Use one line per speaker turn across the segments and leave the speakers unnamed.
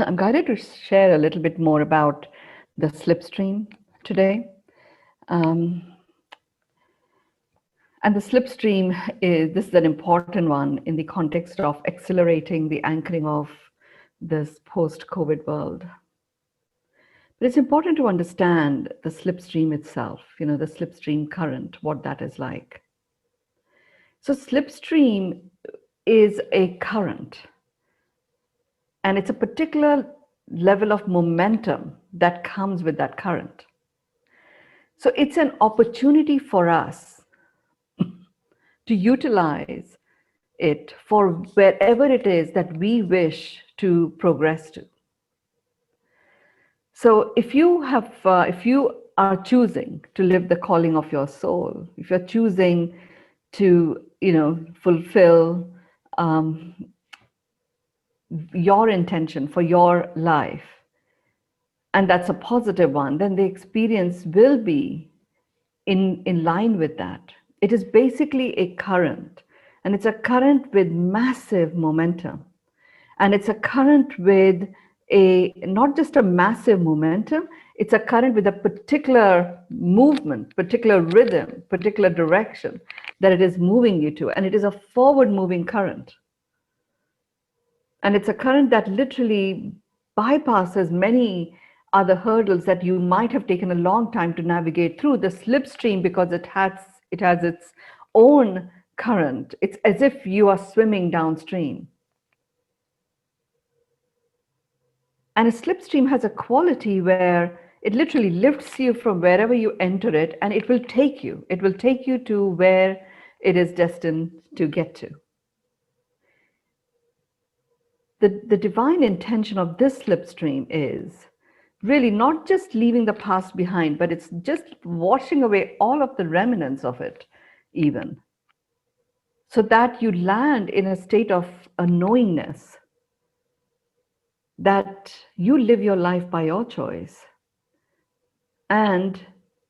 I'm guided to share a little bit more about the slipstream today. Um, and the slipstream this is an important one in the context of accelerating the anchoring of this post-COVID world. But it's important to understand the slipstream itself, the slipstream current, what that is like. So slipstream is a current, and it's a particular level of momentum that comes with that current. So it's an opportunity for us to utilize it for wherever it is that we wish to progress to. So if you are choosing to live the calling of your soul, if you're choosing to, fulfill your intention for your life, and that's a positive one, then the experience will be in line with that. It is basically a current, and it's a current with massive momentum. And it's a current with not just a massive momentum, it's a current with a particular movement, particular rhythm, particular direction that it is moving you to. And it is a forward moving current. And it's a current that literally bypasses many other hurdles that you might have taken a long time to navigate through. The slipstream, because it has its own current. It's as if you are swimming downstream. And a slipstream has a quality where it literally lifts you from wherever you enter it, and it will take you. It will take you to where it is destined to get to. The divine intention of this slipstream is really not just leaving the past behind, but it's just washing away all of the remnants of it, even, so that you land in a state of a knowingness that you live your life by your choice. And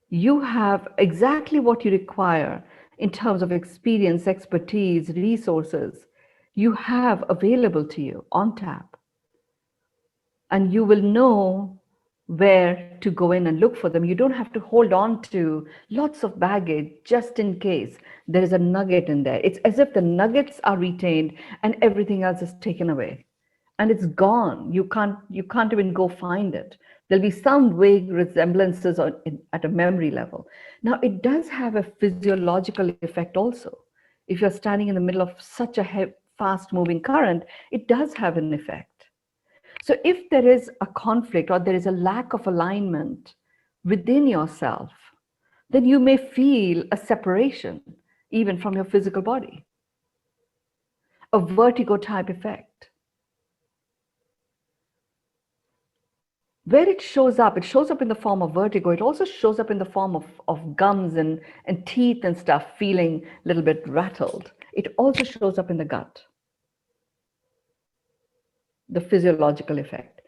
you have exactly what you require in terms of experience, expertise, resources, you have available to you on tap. And you will know where to go in and look for them. You don't have to hold on to lots of baggage just in case there is a nugget in there. It's as if the nuggets are retained and everything else is taken away. And it's gone. You can't even go find it. There'll be some vague resemblances at a memory level. Now, it does have a physiological effect also. If you're standing in the middle of such a fast-moving current, it does have an effect. So if there is a conflict or there is a lack of alignment within yourself, then you may feel a separation even from your physical body, a vertigo type effect. Where it shows up in the form of vertigo. It also shows up in the form of gums and teeth and stuff feeling a little bit rattled. It also shows up in the gut, the physiological effect.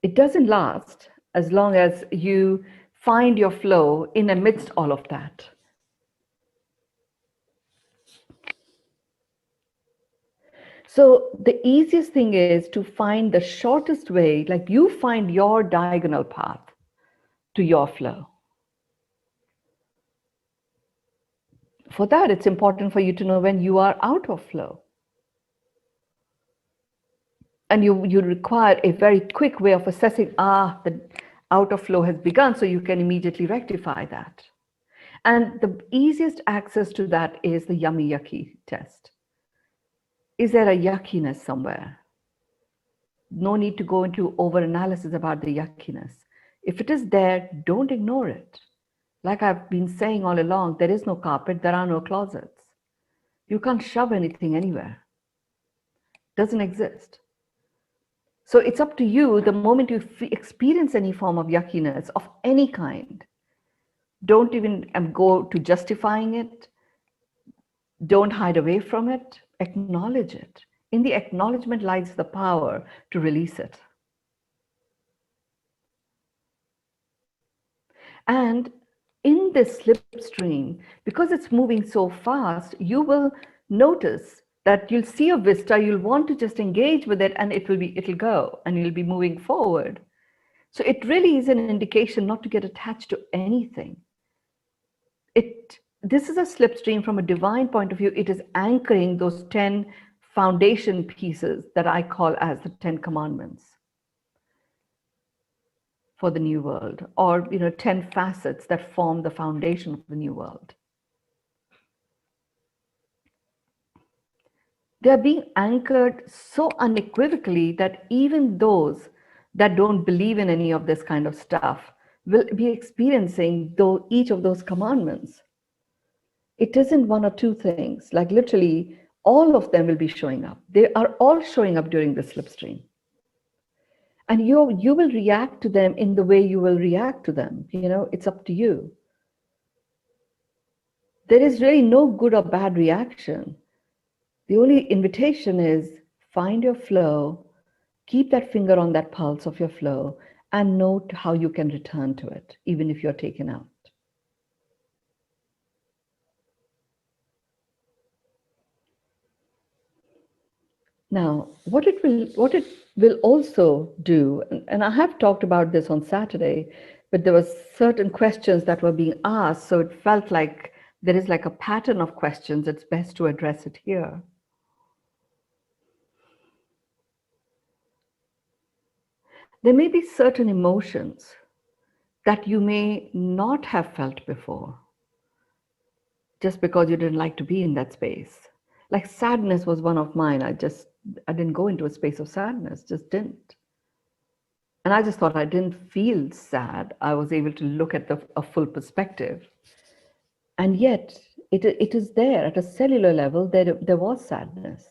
It doesn't last as long as you find your flow in amidst all of that. So the easiest thing is to find the shortest way, like you find your diagonal path to your flow. For that, it's important for you to know when you are out of flow. And you require a very quick way of assessing, the out of flow has begun, so you can immediately rectify that. And the easiest access to that is the yummy yucky test. Is there a yuckiness somewhere? No need to go into over-analysis about the yuckiness. If it is there, don't ignore it. Like I've been saying all along, there is no carpet, there are no closets. You can't shove anything anywhere. Doesn't exist. So it's up to you, the moment you experience any form of yuckiness of any kind, don't even go to justifying it. Don't hide away from it. Acknowledge it. In the acknowledgement lies the power to release it. And in this slipstream, because it's moving so fast, you will notice that you'll see a vista, you'll want to just engage with it, and it'll go, and you'll be moving forward. So it really is an indication not to get attached to anything. This is a slipstream from a divine point of view. It is anchoring those 10 foundation pieces that I call as the 10 commandments for the new world, or 10 facets that form the foundation of the new world. They're being anchored so unequivocally that even those that don't believe in any of this kind of stuff will be experiencing each of those commandments. It isn't one or two things, like literally all of them will be showing up. They are all showing up during the slipstream. And you will react to them in the way you will react to them. It's up to you. There is really no good or bad reaction. The only invitation is find your flow, keep that finger on that pulse of your flow, and note how you can return to it, even if you're taken out. Now, what it will also do, and I have talked about this on Saturday, but there were certain questions that were being asked, so it felt like there is like a pattern of questions. It's best to address it here. There may be certain emotions that you may not have felt before, just because you didn't like to be in that space. Like sadness was one of mine. I didn't go into a space of sadness, just didn't. And I just thought I didn't feel sad. I was able to look at a full perspective. And yet it is there at a cellular level. There was sadness.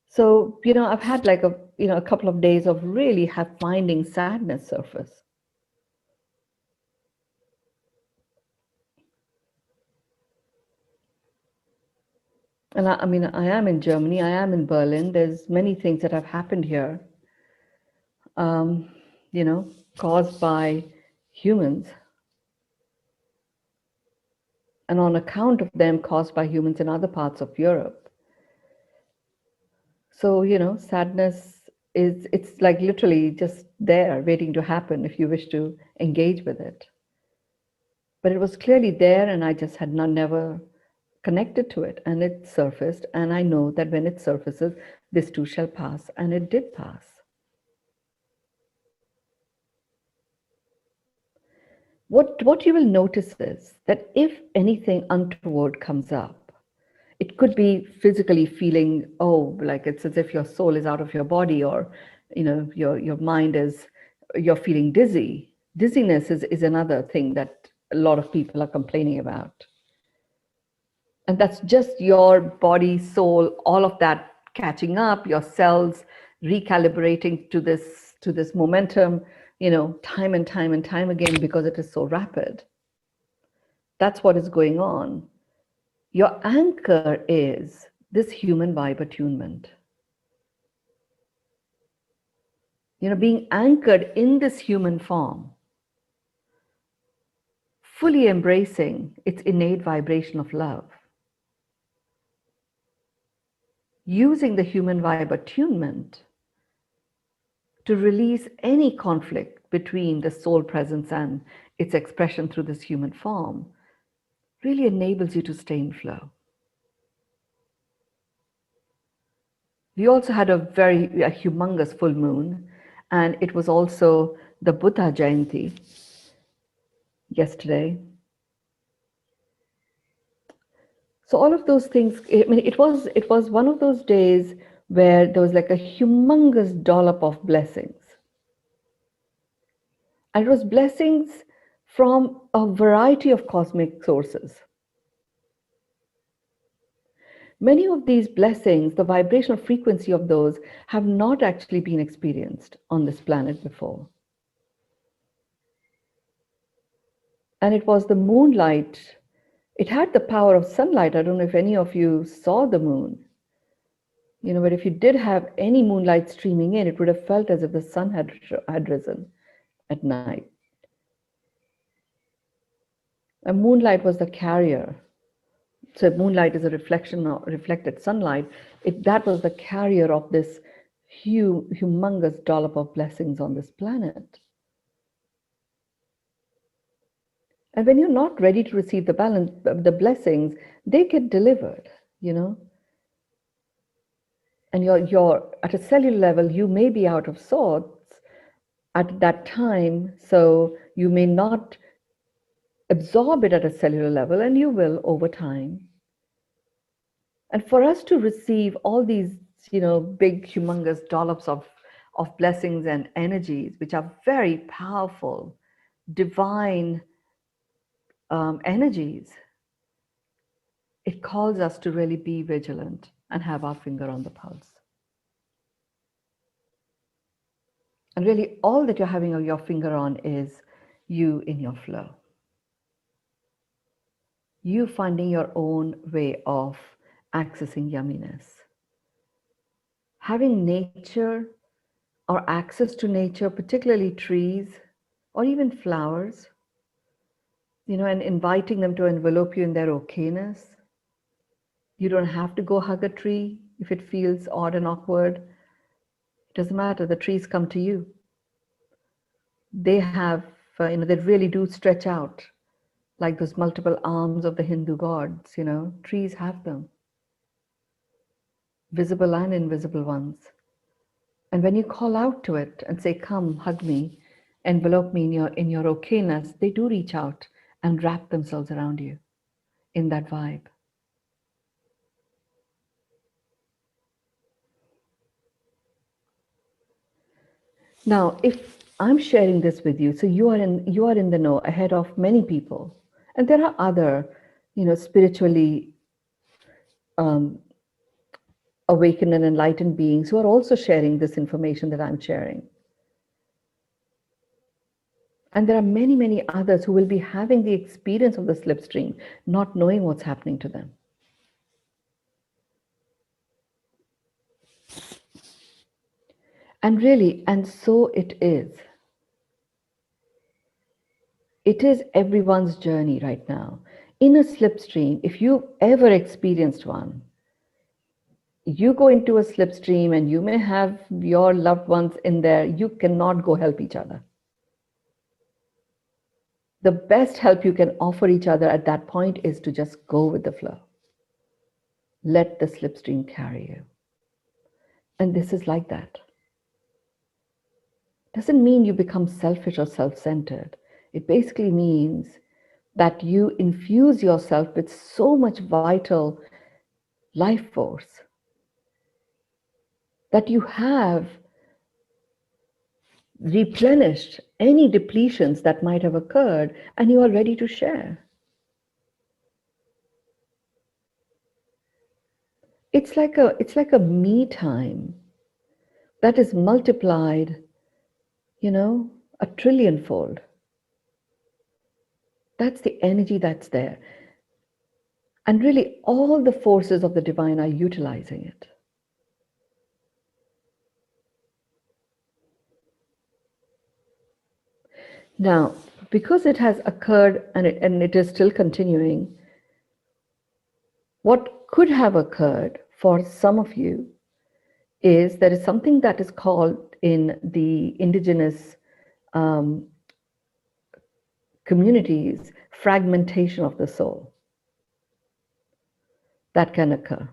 So, I've had like a couple of days of really finding sadness surface. And I am in Germany, I am in Berlin. There's many things that have happened here, caused by humans. And on account of them, caused by humans in other parts of Europe. So, sadness it's like literally just there waiting to happen if you wish to engage with it. But it was clearly there, and I just had never connected to it, and it surfaced. And I know that when it surfaces, this too shall pass, and it did pass. What you will notice is that if anything untoward comes up, it could be physically feeling, like it's as if your soul is out of your body, or your mind you're feeling dizzy. Dizziness is another thing that a lot of people are complaining about. And that's just your body, soul, all of that catching up, your cells recalibrating to this momentum, time and time and time again, because it is so rapid. That's what is going on. Your anchor is this human vibe attunement. Being anchored in this human form, fully embracing its innate vibration of love. Using the human vibe attunement to release any conflict between the soul presence and its expression through this human form really enables you to stay in flow. We also had a humongous full moon, and it was also the Buddha Jayanti yesterday. So all of those things, it was one of those days where there was like a humongous dollop of blessings. And it was blessings from a variety of cosmic sources. Many of these blessings, the vibrational frequency of those, have not actually been experienced on this planet before. And it was the moonlight. It had the power of sunlight. I don't know if any of you saw the moon. But if you did have any moonlight streaming in, it would have felt as if the sun had risen at night. And moonlight was the carrier. So moonlight is a reflected sunlight That was the carrier of this humongous dollop of blessings on this planet. And when you're not ready to receive the blessings, they get delivered, you know. And you're at a cellular level, you may be out of sorts at that time, so you may not absorb it at a cellular level, and you will over time. And for us to receive all these, big, humongous dollops of blessings and energies, which are very powerful, divine energies, it calls us to really be vigilant and have our finger on the pulse. And really, all that you're having your finger on is you in your flow. You finding your own way of accessing yumminess. Having nature or access to nature, particularly trees or even flowers, and inviting them to envelope you in their okayness. You don't have to go hug a tree if it feels odd and awkward. It doesn't matter. The trees come to you. They have, they really do stretch out like those multiple arms of the Hindu gods, trees have them. Visible and invisible ones. And when you call out to it and say, come, hug me, envelope me in your okayness, they do reach out and wrap themselves around you in that vibe. Now, if I'm sharing this with you, so you are in the know ahead of many people, and there are other, spiritually awakened and enlightened beings who are also sharing this information that I'm sharing. And there are many, many others who will be having the experience of the slipstream, not knowing what's happening to them. And really, and so it is. It is everyone's journey right now. In a slipstream, if you've ever experienced one, you go into a slipstream and you may have your loved ones in there, you cannot go help each other. The best help you can offer each other at that point is to just go with the flow. Let the slipstream carry you. And this is like that. Doesn't mean you become selfish or self-centered. It basically means that you infuse yourself with so much vital life force that you have replenished any depletions that might have occurred, and you are ready to share. It's like a me time that is multiplied, a trillionfold. That's the energy that's there. And really, all the forces of the divine are utilizing it. Now, because it has occurred and it is still continuing, what could have occurred for some of you is there is something that is called in the indigenous communities fragmentation of the soul. That can occur.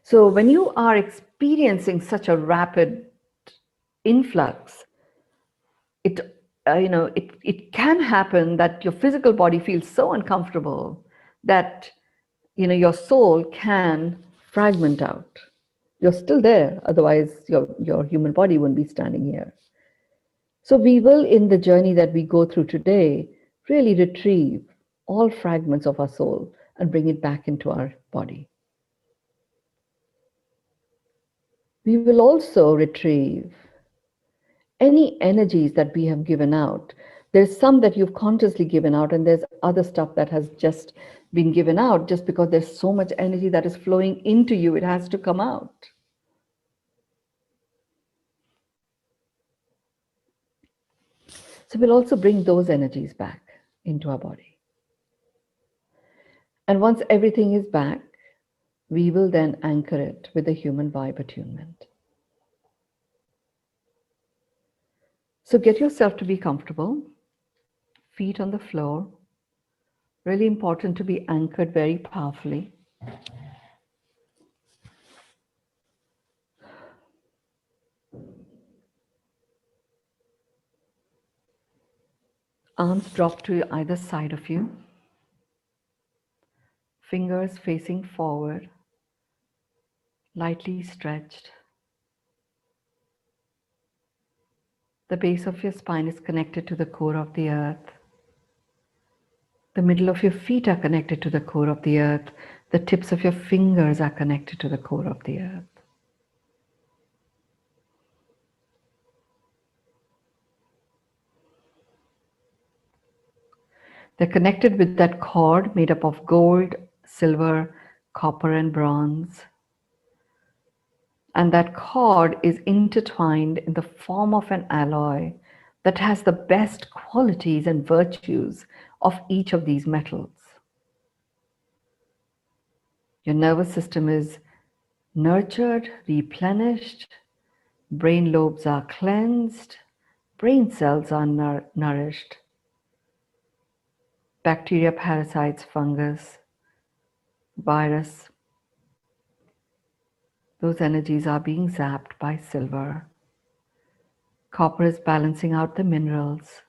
So when you are experiencing such a rapid influx, it can happen that your physical body feels so uncomfortable that your soul can fragment out. You're still there, otherwise your human body wouldn't be standing here. So we will, in the journey that we go through today, really retrieve all fragments of our soul and bring it back into our body. We will also retrieve any energies that we have given out. There's some that you've consciously given out, and there's other stuff that has just been given out just because there's so much energy that is flowing into you, it has to come out. So we'll also bring those energies back into our body. And once everything is back, We will then anchor it with the human vibe attunement. So get yourself to be comfortable, feet on the floor. Really important to be anchored very powerfully. Arms drop to either side of you. Fingers facing forward, lightly stretched. The base of your spine is connected to the core of the earth. The middle of your feet are connected to the core of the earth. The tips of your fingers are connected to the core of the earth. They're connected with that cord made up of gold, silver, copper, and bronze. And that cord is intertwined in the form of an alloy that has the best qualities and virtues of each of these metals. Your nervous system is nurtured, replenished, brain lobes are cleansed, brain cells are nourished. Bacteria, parasites, fungus, virus, those energies are being zapped by silver. Copper is balancing out the minerals,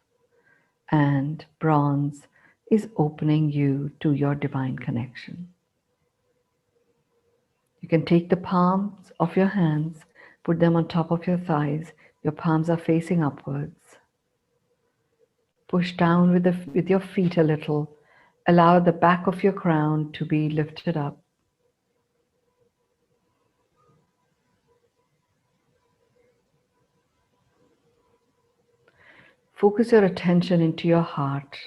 and bronze is opening you to your divine connection. You can take the palms of your hands, put them on top of your thighs. Your palms are facing upwards. Push down with your feet a little. Allow the back of your crown to be lifted up. Focus your attention into your heart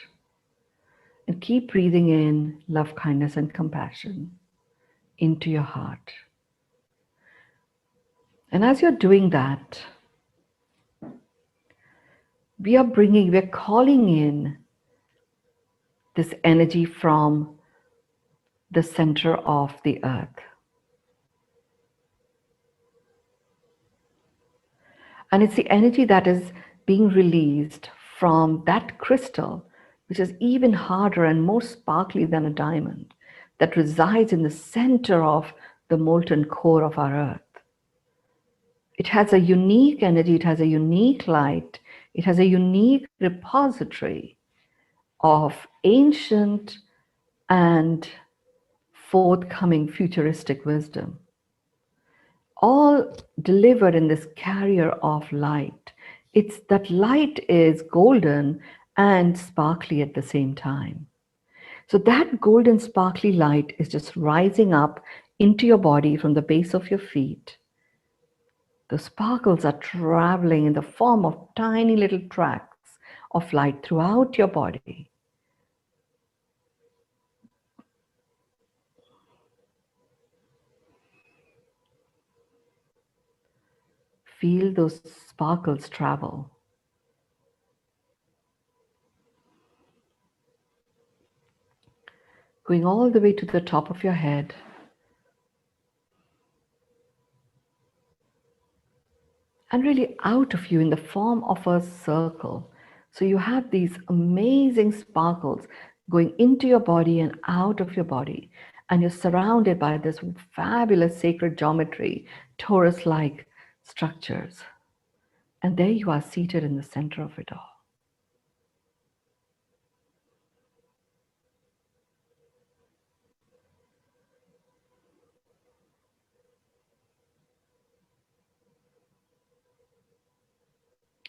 and keep breathing in love, kindness, and compassion into your heart. And as you're doing that, we're calling in this energy from the center of the earth. And it's the energy that is being released from that crystal, which is even harder and more sparkly than a diamond, that resides in the center of the molten core of our earth. It has a unique energy, it has a unique light, it has a unique repository of ancient and forthcoming futuristic wisdom, all delivered in this carrier of light. It's that light is golden and sparkly at the same time. So that golden sparkly light is just rising up into your body from the base of your feet. The sparkles are traveling in the form of tiny little tracks of light throughout your body. Feel those sparkles travel. Going all the way to the top of your head. And really out of you in the form of a circle. So you have these amazing sparkles going into your body and out of your body. And you're surrounded by this fabulous sacred geometry, torus-like structures. And there you are seated in the center of it all.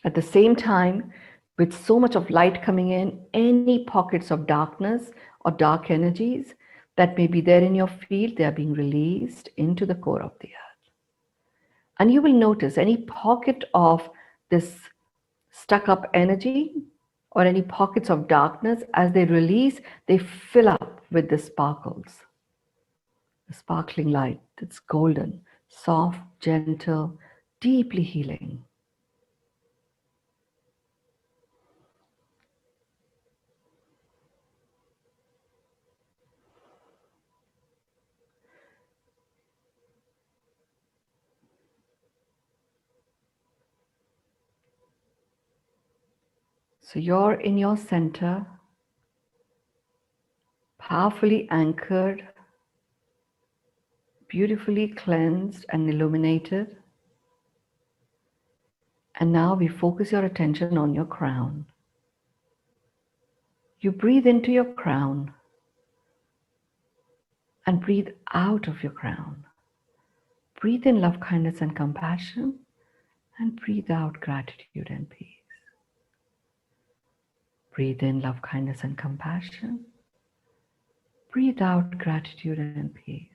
At the same time, with so much of light coming in, any pockets of darkness or dark energies that may be there in your field, they are being released into the core of the earth. And you will notice any pocket of this stuck up energy or any pockets of darkness, as they release, they fill up with the sparkles. The sparkling light that's golden, soft, gentle, deeply healing. So you're in your center, powerfully anchored, beautifully cleansed and illuminated. And now we focus your attention on your crown. You breathe into your crown and breathe out of your crown. Breathe in love, kindness, and compassion, and breathe out gratitude and peace. Breathe in love, kindness, and compassion. Breathe out gratitude and peace.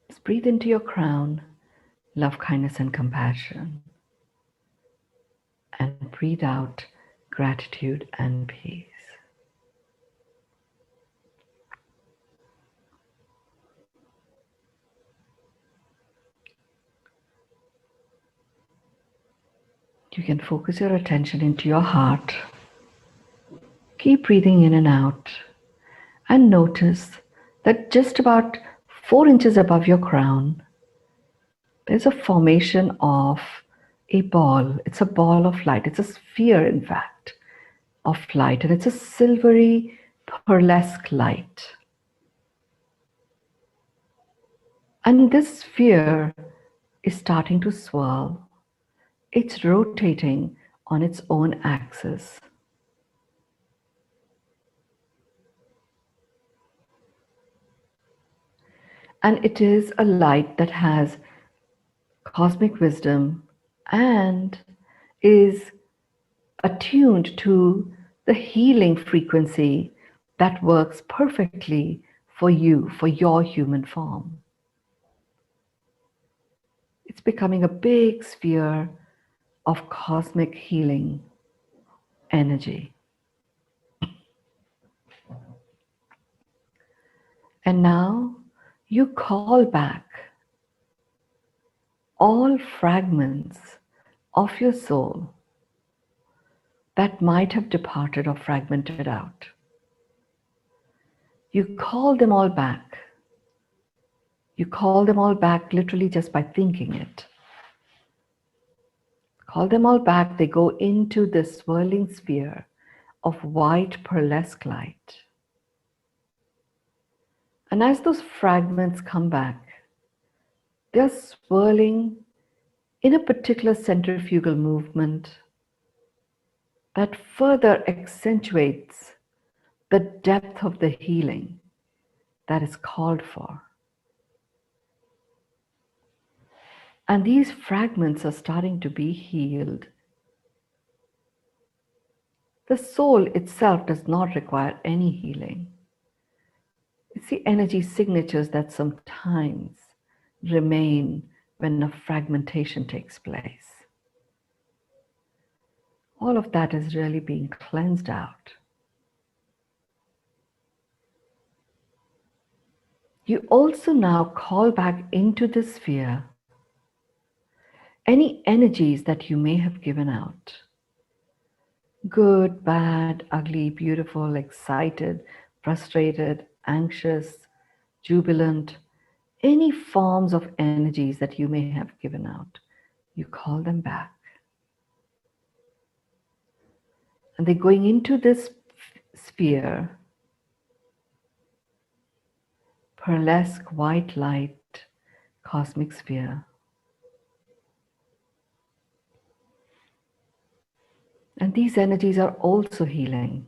Just breathe into your crown, love, kindness, and compassion. And breathe out gratitude and peace. You can focus your attention into your heart. Keep breathing in and out. And notice that just about 4 inches above your crown, there's a formation of a ball. It's a ball of light. It's a sphere, in fact, of light. And it's a silvery, pearlesque light. And this sphere is starting to swirl. It's rotating on its own axis. And it is a light that has cosmic wisdom and is attuned to the healing frequency that works perfectly for you, for your human form. It's becoming a big sphere of cosmic healing energy. And now you call back all fragments of your soul that might have departed or fragmented out. You call them all back. You call them all back literally just by thinking it. Call them all back. They go into this swirling sphere of white pearlesque light. And as those fragments come back, they're swirling in a particular centrifugal movement that further accentuates the depth of the healing that is called for. And these fragments are starting to be healed. The soul itself does not require any healing. It's the energy signatures that sometimes remain when a fragmentation takes place. All of that is really being cleansed out. You also now call back into the sphere any energies that you may have given out. Good, bad, ugly, beautiful, excited, frustrated, anxious, jubilant, any forms of energies that you may have given out, you call them back. And they're going into this sphere, pearlesque white light, cosmic sphere. And these energies are also healing.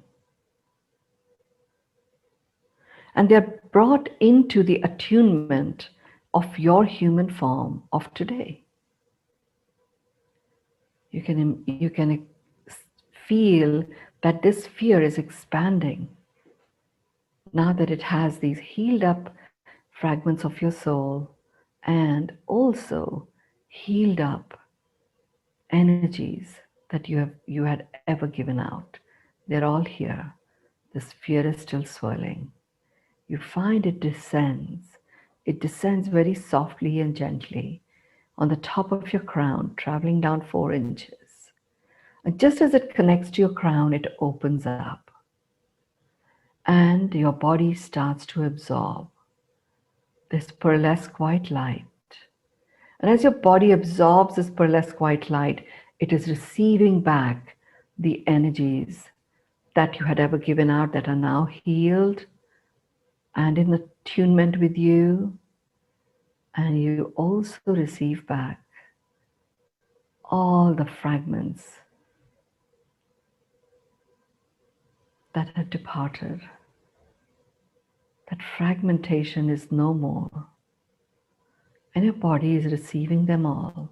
And they're brought into the attunement of your human form of today. You can feel that this sphere is expanding now that it has these healed up fragments of your soul and also healed up energies that you had ever given out. They're all here. The sphere is still swirling. You find it descends. It descends very softly and gently on the top of your crown, traveling down 4 inches. And just as it connects to your crown, it opens up. And your body starts to absorb this pearlesque white light. And as your body absorbs this pearlesque white light, it is receiving back the energies that you had ever given out that are now healed and in attunement with you. And you also receive back all the fragments that had departed. That fragmentation is no more, and your body is receiving them all.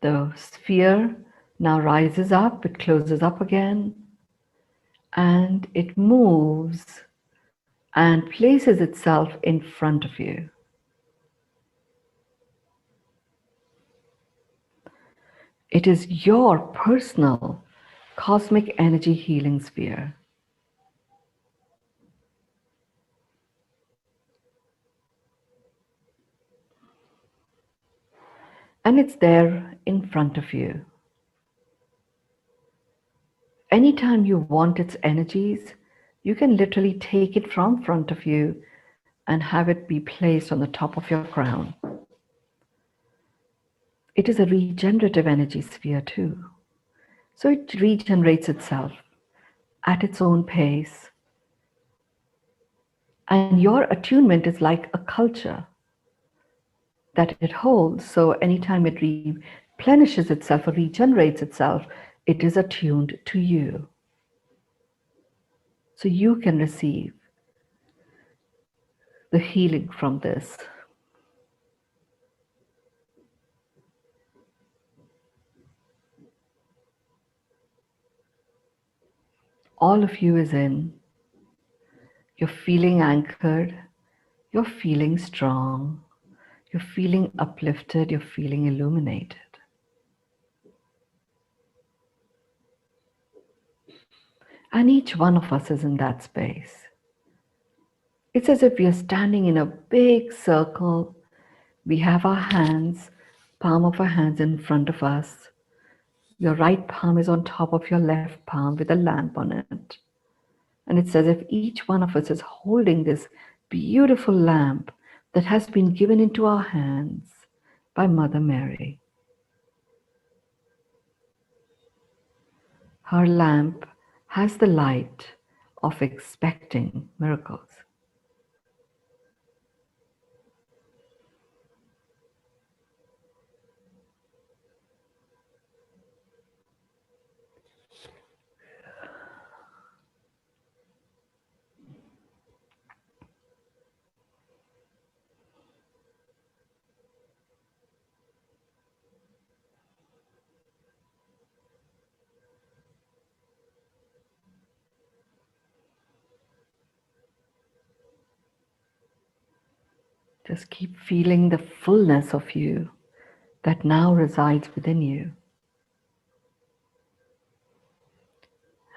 The sphere now rises up, it closes up again, and it moves and places itself in front of you. It is your personal cosmic energy healing sphere. And it's there in front of you. Anytime you want its energies, you can literally take it from front of you and have it be placed on the top of your crown. It is a regenerative energy sphere too. So it regenerates itself at its own pace. And your attunement is like a culture that it holds. So anytime it replenishes itself or regenerates itself, it is attuned to you. So you can receive the healing from this. All of you is in. You're feeling anchored. You're feeling strong. You're feeling uplifted. You're feeling illuminated. And each one of us is in that space. It's as if we are standing in a big circle. We have our hands, palm of our hands in front of us. Your right palm is on top of your left palm with a lamp on it. And it's as if each one of us is holding this beautiful lamp that has been given into our hands by Mother Mary. Her lamp has the light of expecting miracles. Just keep feeling the fullness of you that now resides within you.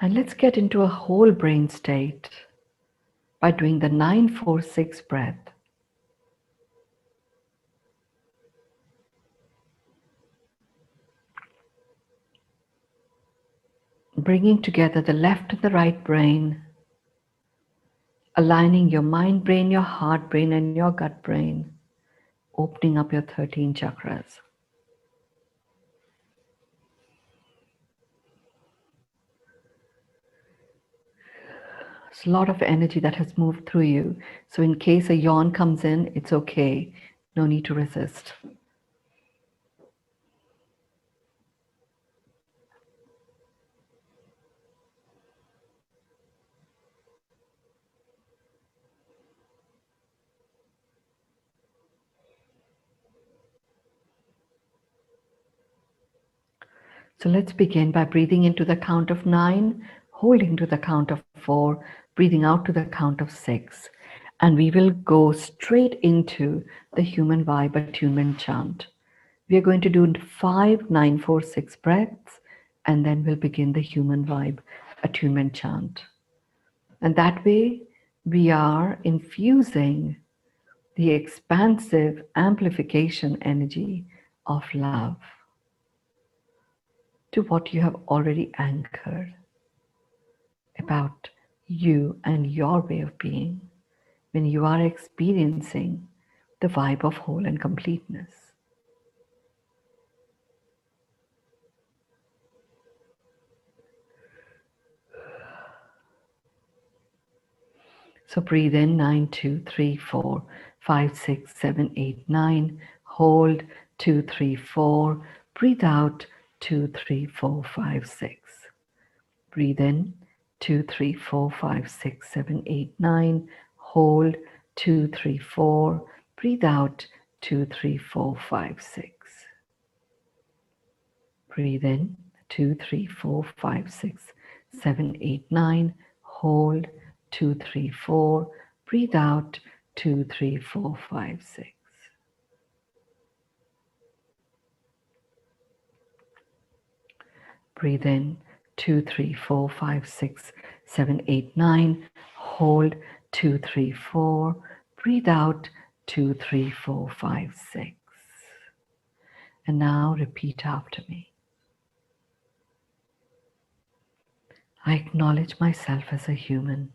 And let's get into a whole brain state by doing the 9-4-6 breath. Bringing together the left and the right brain, aligning your mind brain, your heart brain, and your gut brain, opening up your 13 chakras. There's a lot of energy that has moved through you. So in case a yawn comes in, it's okay. No need to resist. So let's begin by breathing into the count of 9, holding to the count of 4, breathing out to the count of 6. And we will go straight into the human vibe attunement chant. We are going to do 5 9-4-6 breaths, and then we'll begin the human vibe attunement chant. And that way we are infusing the expansive amplification energy of love to what you have already anchored about you and your way of being when you are experiencing the vibe of whole and completeness. So breathe in 9, 2, 3, 4, 5, 6, 7, 8, 9. Hold 2, 3, 4. Breathe out 2, 3, 4, 5, 6. Breathe in 2, 3, 4, 5, 6, 7, 8, 9. Hold 2, 3, 4. Breathe out 2, 3, 4, 5, 6. Breathe in 2, 3, 4, 5, 6, 7, 8, 9. Hold 2, 3, 4. Breathe out 2, 3, 4, 5, 6. Breathe in 2, 3, 4, 5, 6, 7, 8, 9. Hold 2, 3, 4. Breathe out 2, 3, 4, 5, 6. And now repeat after me. I acknowledge myself as a human.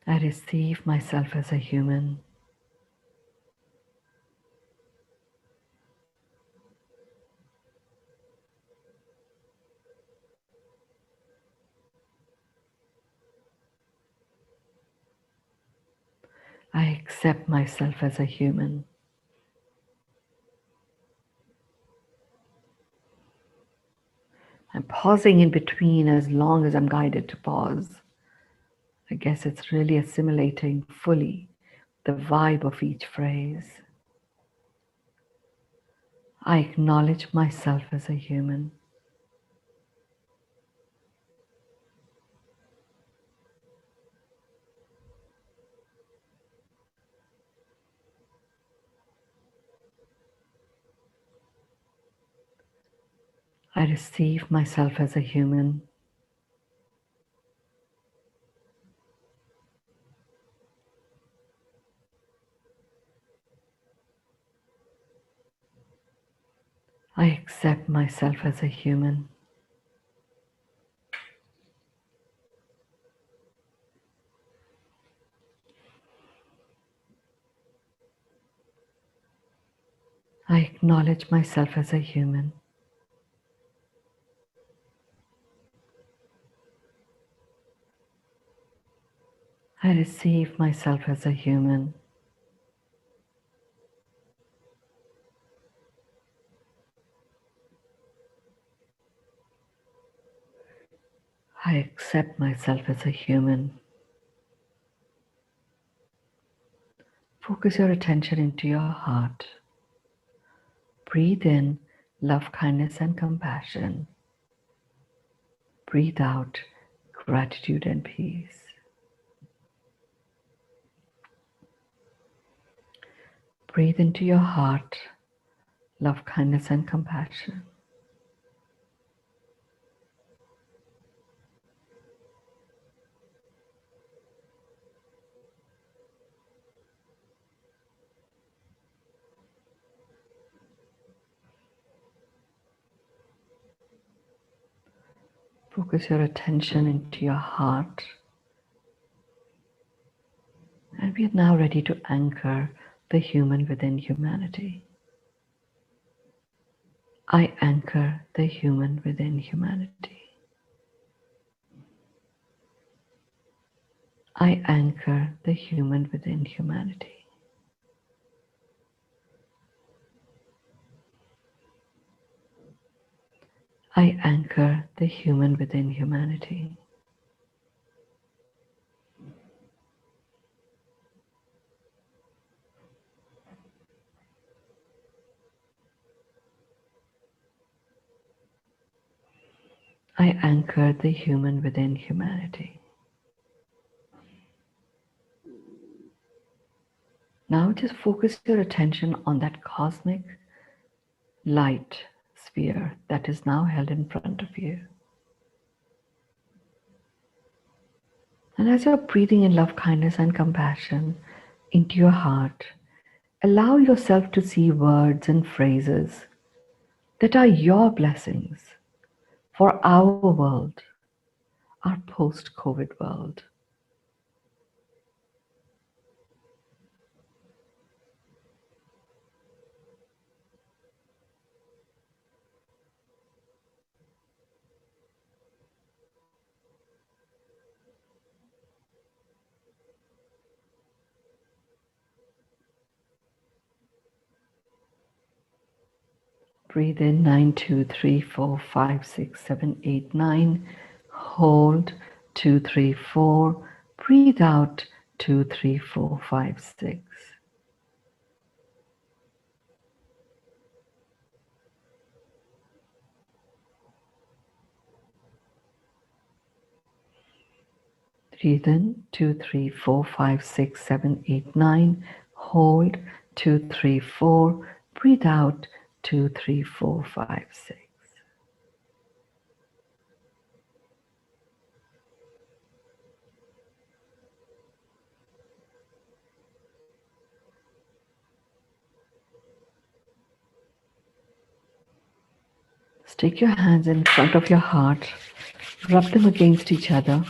I receive myself as a human. I accept myself as a human. I'm pausing in between as long as I'm guided to pause. I guess it's really assimilating fully the vibe of each phrase. I acknowledge myself as a human. I receive myself as a human. I accept myself as a human. I acknowledge myself as a human. I receive myself as a human. I accept myself as a human. Focus your attention into your heart. Breathe in love, kindness, and compassion. Breathe out gratitude and peace. Breathe into your heart love, kindness, and compassion. Focus your attention into your heart. And we are now ready to anchor the human within humanity. I anchor the human within humanity. I anchor the human within humanity. I anchor the human within humanity. I anchor the human within humanity. Now just focus your attention on that cosmic light sphere that is now held in front of you. And as you're breathing in love, kindness, and compassion into your heart, allow yourself to see words and phrases that are your blessings for our world, our post COVID world. Breathe in 9, 2, 3, 4, 5, 6, 7, 8, 9. Hold 2, 3, 4. Breathe out 2, 3, 4, 5, 6. Breathe in 2, 3, 4, 5, 6, 7, 8, 9. Hold 2, 3, 4. Breathe out 2, 3, 4, 5, 6. Stick your hands in front of your heart, rub them against each other,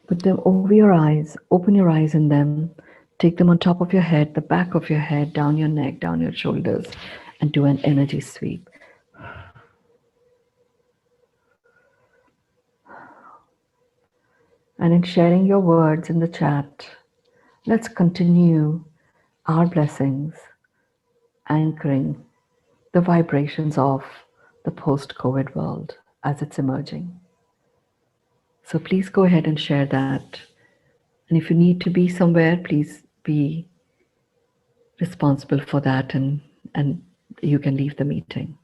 put them over your eyes, open your eyes in them, take them on top of your head, the back of your head, down your neck, down your shoulders, and do an energy sweep. And in sharing your words in the chat, let's continue our blessings, anchoring the vibrations of the post-COVID world as it's emerging. So please go ahead and share that. And if you need to be somewhere, please be responsible for that, and you can leave the meeting.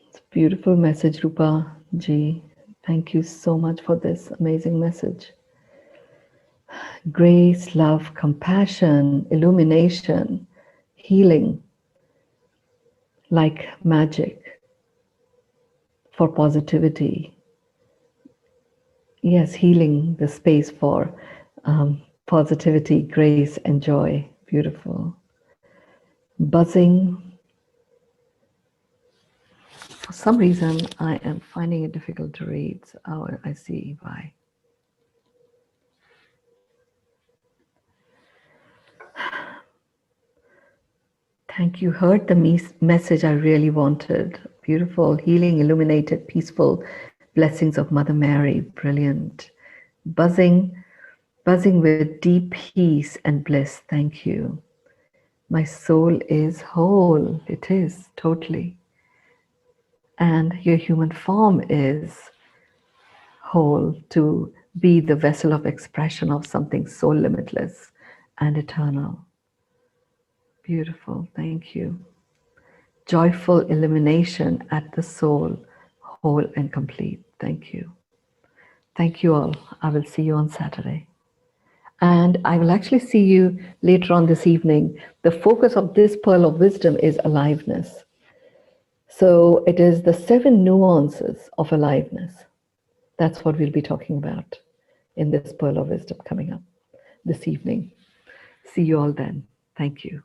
It's a beautiful message, Rupa ji. Thank you so much for this amazing message. Grace, love, compassion, illumination, healing, like magic, for positivity. Yes, healing the space for positivity, grace, and joy. Beautiful. Buzzing. For some reason, I am finding it difficult to read. Oh, I see why. Thank you. Heard the message I really wanted. Beautiful, healing, illuminated, peaceful blessings of Mother Mary. Brilliant. Buzzing with deep peace and bliss. Thank you. My soul is whole. It is, totally. And your human form is whole to be the vessel of expression of something so limitless and eternal. Beautiful. Thank you. Joyful illumination at the soul, whole and complete. Thank you. Thank you all. I will see you on Saturday. And I will actually see you later on this evening. The focus of this Pearl of Wisdom is aliveness. So it is the 7 nuances of aliveness. That's what we'll be talking about in this Pearl of Wisdom coming up this evening. See you all then. Thank you.